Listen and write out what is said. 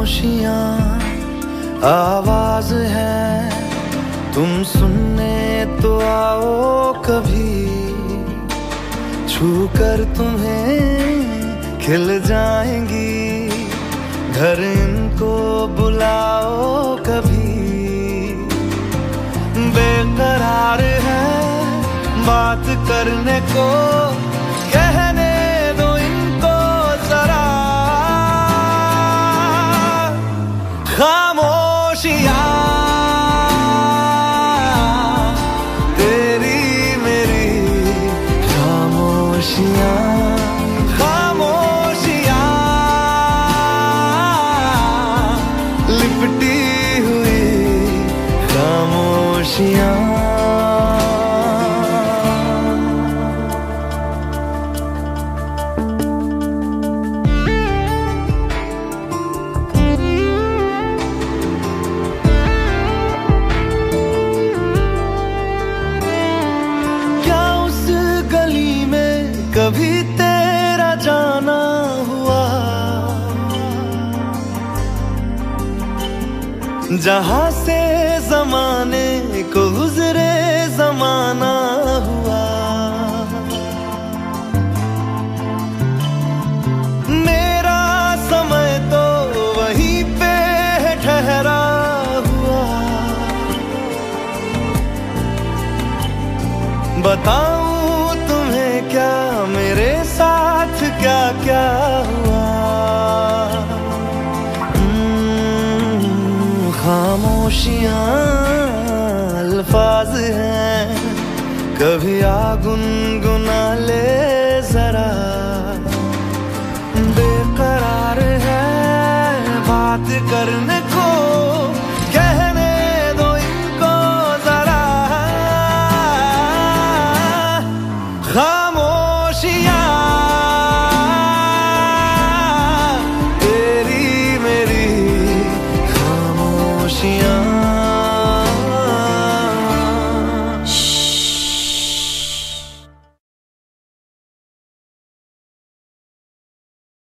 खामोशियाँ आवाज है, तुम सुनने तो आओ कभी, छू कर तुम्हें खिल जाएंगी, घर इनको बुलाओ कभी। बेकरार है बात करने को, कहने दो इनको जरा, खामोशियाँ तेरी मेरी खामोशियाँ, खामोशियाँ लिपटी हुई खामोशियाँ। कभी तेरा जाना हुआ, जहां से जमाने को गुजरे जमाना हुआ, मेरा समय तो वहीं पे ठहरा हुआ। बताऊं क्या मेरे साथ क्या क्या हुआ, खामोशियाँ अल्फाज हैं, कभी आ गुनगुना ले